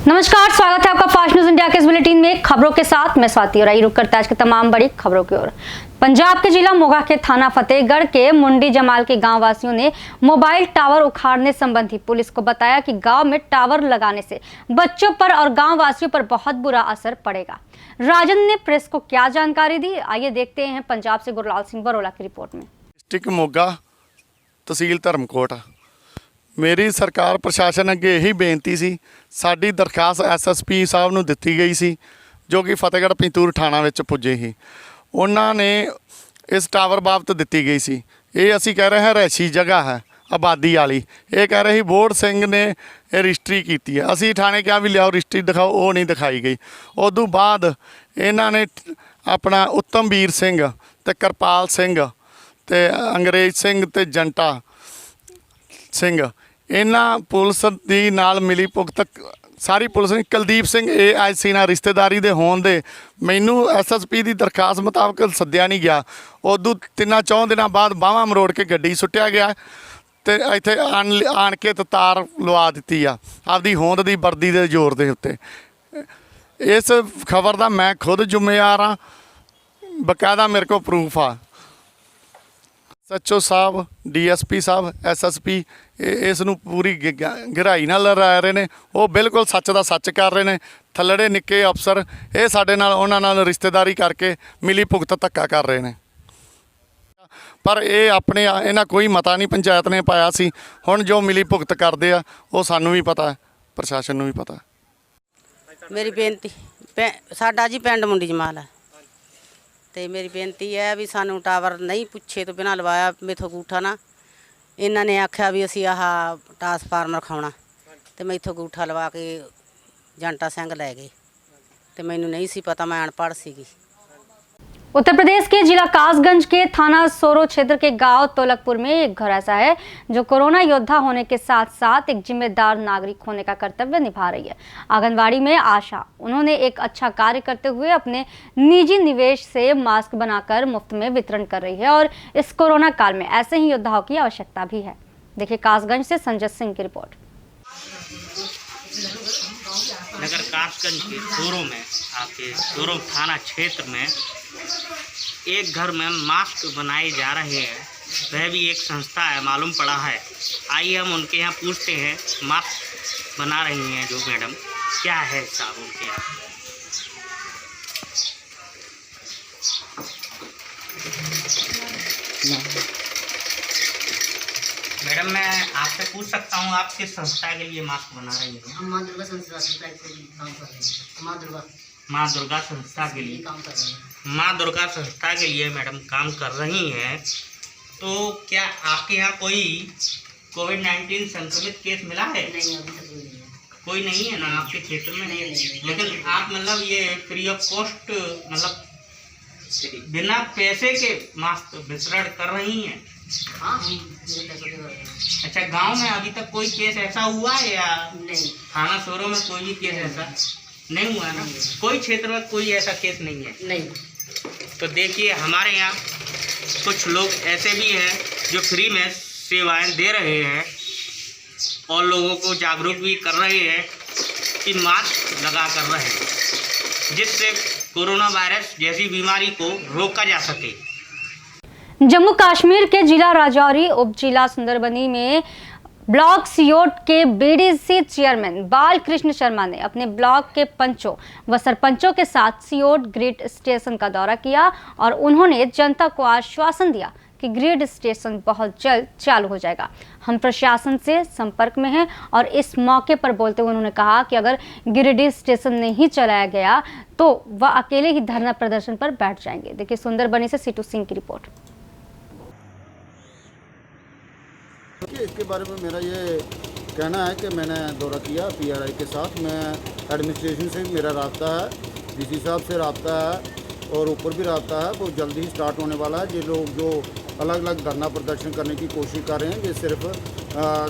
नमस्कार, स्वागत है आपका फास्ट न्यूज इंडिया के इस बुलेटिन में खबरों के साथ मैं स्वाति और रुक करता है आज की तमाम बड़ी खबरों की ओर। पंजाब के जिला मोगा के थाना फतेहगढ़ के मुंडी जमाल के गांव वासियों ने मोबाइल टावर उखाड़ने संबंधी पुलिस को बताया कि गांव में टावर लगाने से बच्चों पर और गांव वासियों पर बहुत बुरा असर पड़ेगा। राजन ने प्रेस को क्या जानकारी दी, आइए देखते हैं पंजाब से गुरलाल सिंह बरोला की रिपोर्ट में। डिस्ट्रिक्ट मोगा, तहसील धर्मकोट। मेरी सरकार प्रशासन अगे यही बेनती सी, साडी दरखास्त SSP साहब नूं दित्ती गई सी जो कि फतेहगढ़ पिंतूर थाणा विच पुजे ही। उन्हां ने इस टावर बाबत दित्ती गई सी। ये असीं कह रहे हैं रहायशी जगह है आबादी वाली। ये कह रहे बोर्ड सिंह ने रजिस्ट्री की है। असीं थाणे कहा भी लियाओ रजिस्ट्री दिखाओ, वो नहीं दिखाई गई। उदों बाद इन्हां ने अपना उत्तमवीर सिंह ते करपाल सिंह ते अंग्रेज सिंह ते जंटा सिंह इन्हां पुलिस दी नाल मिली भुगत सारी पुलिस ने कुलदीप सिंह AIC नाल रिश्तेदारी दे होण दे मैनू SSP दी दरखास्त मुताबक सद्दिया नहीं गया। उदों 3-4 दिनों बाद बाहवां मरोड़ के गड्डी सुट्टिया गया ते इत्थे आण के तार लवा दित्ती आ आपदी होंद दी वर्दी दे जोर दे उत्ते। इस खबर दा मैं खुद जिम्मेवार हाँ, बकायदा मेरे को प्रूफ आ। SHO साहब, DSP साहब, SSP इस नूं पूरी गहराई नाल लै रहे ने। वो बिल्कुल सच दा सच कर रहे ने। थल्लड़े निक्के अफसर ये साडे नाल उन्हां नाल रिश्तेदारी करके मिली भुगत धक्का कर रहे ने। पर ये अपने इन्हां कोई मता नहीं पंचायत ने पाया सी। हुण जो मिली भुगत करदे आ वो सानूं भी पता है, प्रशासन नूं भी पता है। मेरी बेनती साडा जी पिंड मुंडी जमाल है ते मेरी बेनती है भी सानू टावर नहीं पुछे तो बिना लवाया मेथों गूठा ना। इन्हां ने आख्या भी असी आह ट्रांसफार्मर रखाउणा ते मैथों गूठा लवा के जंटा सिंह लै गए ते मैनू नहीं सी पता, मैं अनपढ़ सीगी। उत्तर प्रदेश के जिला कासगंज के थाना सोरो क्षेत्र के गांव तोलकपुर में एक घर ऐसा है जो कोरोना योद्धा होने के साथ साथ एक जिम्मेदार नागरिक होने का कर्तव्य निभा रही है। आंगनवाड़ी में आशा, उन्होंने एक अच्छा कार्य करते हुए अपने निजी निवेश से मास्क बनाकर मुफ्त में वितरण कर रही है और इस कोरोना काल में ऐसे ही योद्धाओं की आवश्यकता भी है। देखिए कासगंज से संजय सिंह की रिपोर्ट। नगर कासगंज के सोरो में आपके सोरो थाना क्षेत्र में एक घर में मास्क बनाए जा रहे हैं। वह भी एक संस्था है, मालूम पड़ा है। आइए हम उनके यहाँ पूछते हैं, मास्क बना रही हैं जो मैडम, क्या है साहब उनके यहाँ। मैडम मैं आपसे पूछ सकता हूँ आप किस संस्था के लिए मास्क बना रही हैं? हम माँ दुर्गा संस्था के लिए काम कर रहे हैं। माँ दुर्गा संस्था के लिए काम कर रहे हैं। माँ दुर्गा संस्था के लिए मैडम काम कर रही हैं। तो क्या आपके यहाँ कोई कोविड-19 संक्रमित केस मिला है? नहीं, अभी तक नहीं है। कोई नहीं है ना आपके क्षेत्र में? नहीं। लेकिन आप मतलब ये फ्री ऑफ कॉस्ट मतलब बिना पैसे के मास्क वितरण कर रही हैं? हाँ, हम बिना पैसे के कर रहे हैं। अच्छा, गांव में अभी तक कोई केस ऐसा हुआ है या नहीं, थाना सोरो में कोई भी केस ऐसा नहीं हुआ ना? कोई क्षेत्र में कोई ऐसा केस नहीं है? नहीं। तो देखिए हमारे यहाँ कुछ लोग ऐसे भी हैं जो फ्री में सेवाएं दे रहे हैं और लोगों को जागरूक भी कर रहे हैं कि मास्क लगा कर रहें, जिससे कोरोना वायरस जैसी बीमारी को रोका जा सके। जम्मू कश्मीर के जिला राजौरी उप जिला सुंदरबनी में ब्लॉक सियोट के BDC चेयरमैन बाल कृष्ण शर्मा ने अपने ब्लॉक के पंचों व सरपंचों के साथ सियोट ग्रिड स्टेशन का दौरा किया और उन्होंने जनता को आश्वासन दिया कि ग्रिड स्टेशन बहुत जल्द चालू हो जाएगा। हम प्रशासन से संपर्क में हैं और इस मौके पर बोलते हुए उन्होंने कहा कि अगर ग्रिड स्टेशन नहीं चलाया गया तो वह अकेले ही धरना प्रदर्शन पर बैठ जाएंगे। देखिए सुंदरबनी से सीटू सिंह की रिपोर्ट। इसके बारे में मेरा ये कहना है कि मैंने दौरा किया PRI के साथ। मैं एडमिनिस्ट्रेशन से मेरा रब्ता है, DC साहब से रब्ता है और ऊपर भी रब्ता है। वो जल्दी ही स्टार्ट होने वाला है। ये लोग जो अलग अलग धरना प्रदर्शन करने की कोशिश कर रहे हैं ये सिर्फ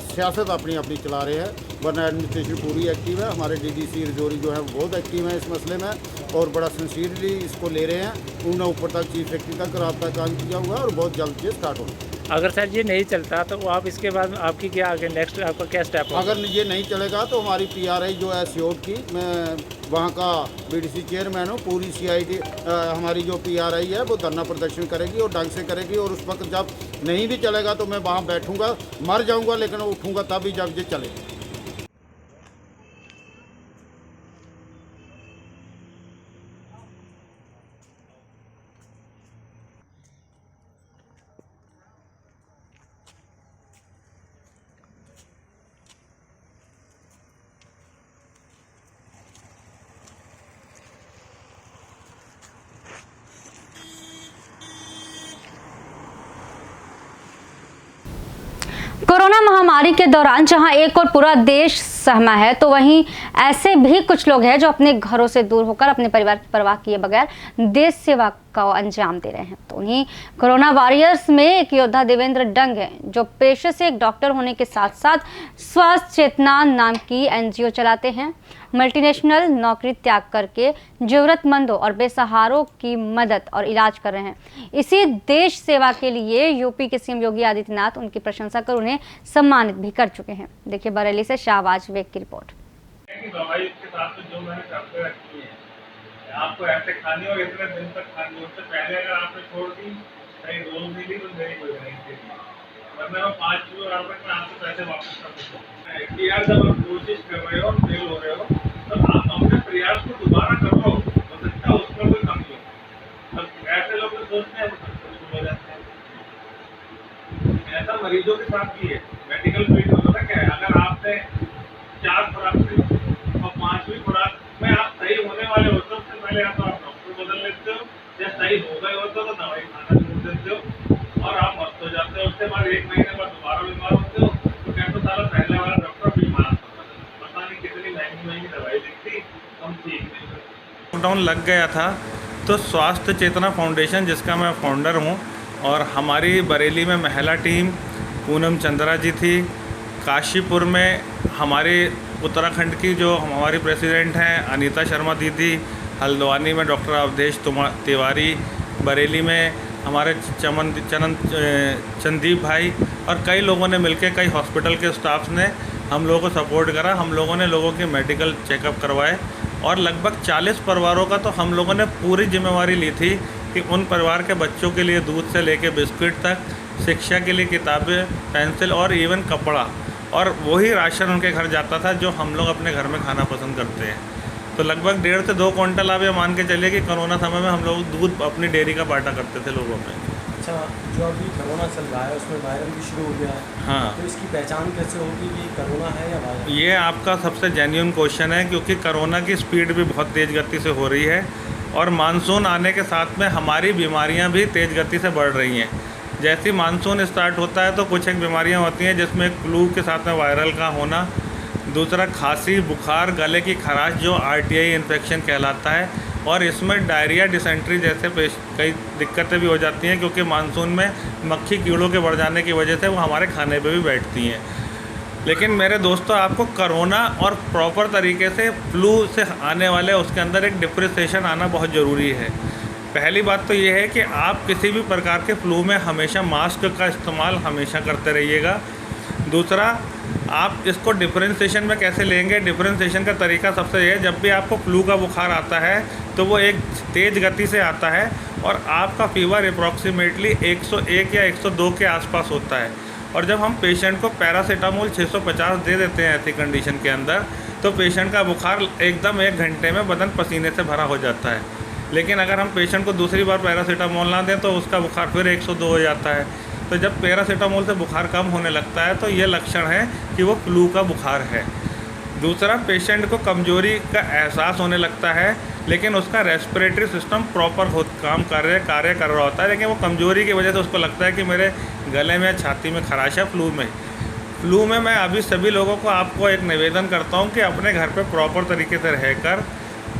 सियासत अपनी अपनी चला रहे हैं, वरना एडमिनिस्ट्रेशन पूरी एक्टिव है। हमारे DDC राजौरी जो है वो बहुत एक्टिव है इस मसले में और बड़ा सिंसियरली इसको ले रहे हैं। उन्होंने ऊपर तक चीफ सेक्रेटरी तक रब्ता कायम किया हुआ है और बहुत जल्द से स्टार्ट होगा। अगर सर ये नहीं चलता तो आप इसके बाद आपकी क्या आगे नेक्स्ट आपका क्या स्टेप होगा? अगर ये नहीं चलेगा तो हमारी पीआरआई जो है सियोट की, मैं वहाँ का बीडीसी चेयरमैन हूँ, पूरी सीआईडी हमारी जो पीआरआई है वो धरना प्रदर्शन करेगी और ढंग से करेगी। और उस वक्त जब नहीं भी चलेगा तो मैं वहाँ बैठूँगा, मर जाऊँगा लेकिन उठूँगा तभी जब ये चलेगा। कोरोना महामारी के दौरान जहां एक और पूरा देश सहमा है, तो वहीं ऐसे भी कुछ लोग हैं जो अपने घरों से दूर होकर अपने परिवार की परवाह किए बगैर देश सेवा का अंजाम दे रहे हैं। तो उन्हीं कोरोना वॉरियर्स में एक योद्धा देवेंद्र डंग हैं, जो पेशे से एक डॉक्टर होने के साथ साथ स्वास्थ्य चेतना नाम की एनजीओ चलाते हैं। मल्टीनेशनल नौकरी त्याग करके जरूरतमंदों और बेसहारों की मदद और इलाज कर रहे हैं। इसी देश सेवा के लिए यूपी के सीएम योगी आदित्यनाथ उनकी प्रशंसा कर उन्हें सम्मानित भी कर चुके हैं। देखिए बरेली से शाहबाज बेग की रिपोर्ट। दवाई के साथ जो मैंने करके रखी है, आपको ऐसे खानी हो, इतने दिन तक खानी हो, उससे पहले अगर आपने छोड़ दी, कहीं रोज नहीं ली तो मेरी कोई गारंटी नहीं, वरना मैं 5 किलो में आपको पैसे वापस कर दूँगा। कि यार जब आप कोशिश कर रहे हो, फेल हो रहे हो, तो आप अपने प्रयास को दोबारा करो, हो सकता है उसमें कोई कमी हो। अब ऐसे लोग तो सोचते हैं वो हो जाते हैं। ऐसा मरीजों के साथ भी है। मेडिकल फील्ड में पता क्या है, अगर आपने 4 खुराक और 5वीं खुराक में आप सही होने वाले होते हो, उससे पहले या तो आप डॉक्टर बदल लेते हो, या सही हो गए होते हो तो दवाई खाना छोड़ देते हो और आप मस्त हो जाते हो। उसके बाद 1 महीने बाद दोबारा बीमार होते हो, तो कहते साला पहले वाला डॉक्टर बीमार था, पता नहीं कितनी महंगी दवाई लिखती, हम ठीक नहीं करते। लॉकडाउन लग गया था तो स्वास्थ्य चेतना फाउंडेशन, जिसका मैं फाउंडर हूँ, और हमारी बरेली में महिला टीम पूनम चंद्रा जी थी, काशीपुर में हमारे उत्तराखंड की जो हमारी प्रेसिडेंट हैं अनीता शर्मा दीदी, हल्द्वानी में डॉक्टर अवधेश तिवारी, बरेली में हमारे चंदीप भाई, और कई लोगों ने मिलकर, कई हॉस्पिटल के स्टाफ ने हम लोगों को सपोर्ट करा। हम लोगों ने लोगों के मेडिकल चेकअप करवाए और लगभग 40 परिवारों का तो हम लोगों ने पूरी जिम्मेवारी ली थी कि उन परिवार के बच्चों के लिए दूध से लेके बिस्किट तक, शिक्षा के लिए किताबें, पेंसिल और इवन कपड़ा, और वही राशन उनके घर जाता था जो हम लोग अपने घर में खाना पसंद करते हैं। तो लगभग 1.5 से 2 क्विंटल आप ये मान के चलिए कि कोरोना समय में हम लोग दूध अपनी डेयरी का बांटा करते थे लोगों में। अच्छा, जो अभी कोरोना चल रहा है उसमें वायरल भी शुरू हो गया है, हाँ, तो इसकी पहचान कैसे होगी कि कोरोना है या वायरल? ये आपका सबसे जेन्युइन क्वेश्चन है, क्योंकि कोरोना की स्पीड भी बहुत तेज़ गति से हो रही है और मानसून आने के साथ में हमारी बीमारियां भी तेज़ गति से बढ़ रही हैं। जैसे ही मानसून स्टार्ट होता है तो कुछ एक बीमारियां होती हैं, जिसमें फ्लू के साथ में वायरल का होना, दूसरा खांसी, बुखार, गले की खराश जो RTI इन्फेक्शन कहलाता है, और इसमें डायरिया, डिसेंट्री जैसे कई दिक्कतें भी हो जाती हैं, क्योंकि मानसून में मक्खी कीड़ों के बढ़ जाने की वजह से वो हमारे खाने पे भी बैठती हैं। लेकिन मेरे दोस्तों, आपको कोरोना और प्रॉपर तरीके से फ्लू से आने वाले उसके अंदर एक डिफ्रेंशिएशन आना बहुत ज़रूरी है। पहली बात तो ये है कि आप किसी भी प्रकार के फ्लू में हमेशा मास्क का इस्तेमाल हमेशा करते रहिएगा। दूसरा, आप इसको डिफ्रेंशिएशन में कैसे लेंगे? डिफ्रेंशिएशन का तरीका सबसे ये है, जब भी आपको फ्लू का बुखार आता है तो वो एक तेज़ गति से आता है और आपका फीवर अप्रॉक्सीमेटली 101 या 102 के आसपास होता है। और जब हम पेशेंट को पैरासीटामोल 650 दे देते हैं ऐसी कंडीशन के अंदर, तो पेशेंट का बुखार एकदम 1 घंटे में बदन पसीने से भरा हो जाता है। लेकिन अगर हम पेशेंट को दूसरी बार पैरासीटामोल ना दें तो उसका बुखार फिर 102 हो जाता है। तो जब पैरासीटामोल से बुखार कम होने लगता है तो ये लक्षण है कि वो फ्लू का बुखार है। दूसरा, पेशेंट को कमजोरी का एहसास होने लगता है, लेकिन उसका रेस्पिरेटरी सिस्टम प्रॉपर कार्य कर रहा होता है, लेकिन वो कमजोरी की वजह से उसको लगता है कि मेरे गले में, छाती में खराश है। फ्लू में मैं अभी सभी लोगों को आपको एक निवेदन करता हूँ कि अपने घर पे प्रॉपर तरीके से रहकर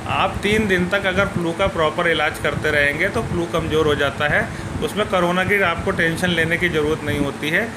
आप 3 दिन तक अगर फ्लू का प्रॉपर इलाज करते रहेंगे तो फ्लू कमज़ोर हो जाता है। उसमें कोरोना की आपको टेंशन लेने की ज़रूरत नहीं होती है।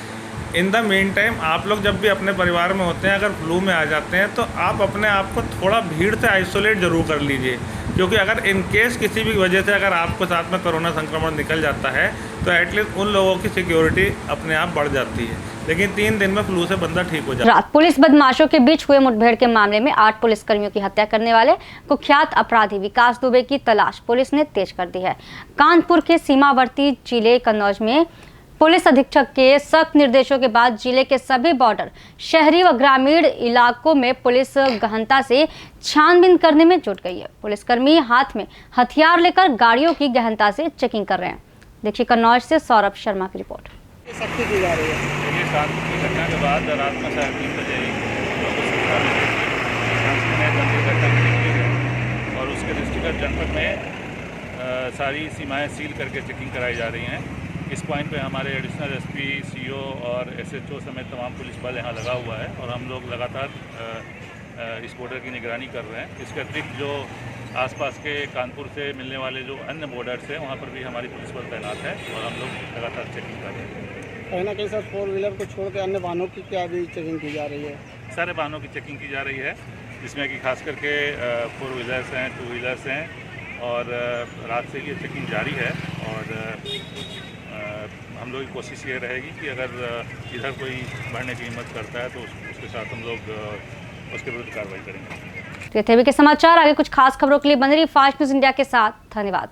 इन द मेन टाइम आप लोग जब भी अपने परिवार में होते हैं, अगर फ्लू में आ जाते हैं तो आप अपने आप को थोड़ा भीड़ से आइसोलेट ज़रूर कर लीजिए, क्योंकि अगर इन केस किसी भी वजह से अगर आपको साथ में कोरोना संक्रमण निकल जाता है तो एटलीस्ट उन लोगों की सिक्योरिटी अपने आप बढ़ जाती है। लेकिन 3 दिन में फ्लू से बंदा ठीक हो जाता है। रात पुलिस बदमाशों के बीच हुए मुठभेड़ के मामले में 8 पुलिसकर्मियों की हत्या करने वाले कुख्यात अपराधी विकास दुबे की तलाश पुलिस ने तेज कर दी है। कानपुर के सीमावर्ती जिले कन्नौज में पुलिस अधीक्षक के सख्त निर्देशों के बाद जिले के सभी बॉर्डर, शहरी व ग्रामीण इलाकों में पुलिस गहनता से छानबीन करने में जुट गई है। पुलिसकर्मी हाथ में हथियार लेकर गाड़ियों की गहनता से चेकिंग कर रहे हैं। देखिए कन्नौज से सौरभ शर्मा की रिपोर्ट। सख्ती की जा रही है। ये कानपुर की घटना के बाद रात में 3:30 बजे और उसके दृष्टिगत जनपद में सारी सीमाएं सील करके चेकिंग कराई जा रही हैं। इस पॉइंट पे हमारे एडिशनल एसपी, सीओ और एसएचओ समेत तमाम पुलिस बल यहाँ लगा हुआ है और हम लोग लगातार इस बॉर्डर की निगरानी कर रहे हैं। इसके अतिरिक्त जो आसपास के कानपुर से मिलने वाले जो अन्य बॉर्डर्स हैं वहाँ पर भी हमारी पुलिस बल तैनात है और हम लोग लगातार चेकिंग कर रहे हैं। कहीं ना कहीं सर 4 व्हीलर को छोड़ के अन्य वाहनों की क्या भी चेकिंग की जा रही है? सारे वाहनों की चेकिंग की जा रही है, जिसमें कि खास करके 4 व्हीलर्स हैं, 2 व्हीलर्स हैं और रात से ये चेकिंग जारी है। और हम लोग की कोशिश ये रहेगी कि अगर इधर कोई बढ़ने की हिम्मत करता है तो उसके साथ हम लोग उसके विरुद्ध कार्रवाई करेंगे। ये थे के समाचार। आगे कुछ खास खबरों के लिए बने रहिए फास्ट न्यूज़ इंडिया के साथ। धन्यवाद।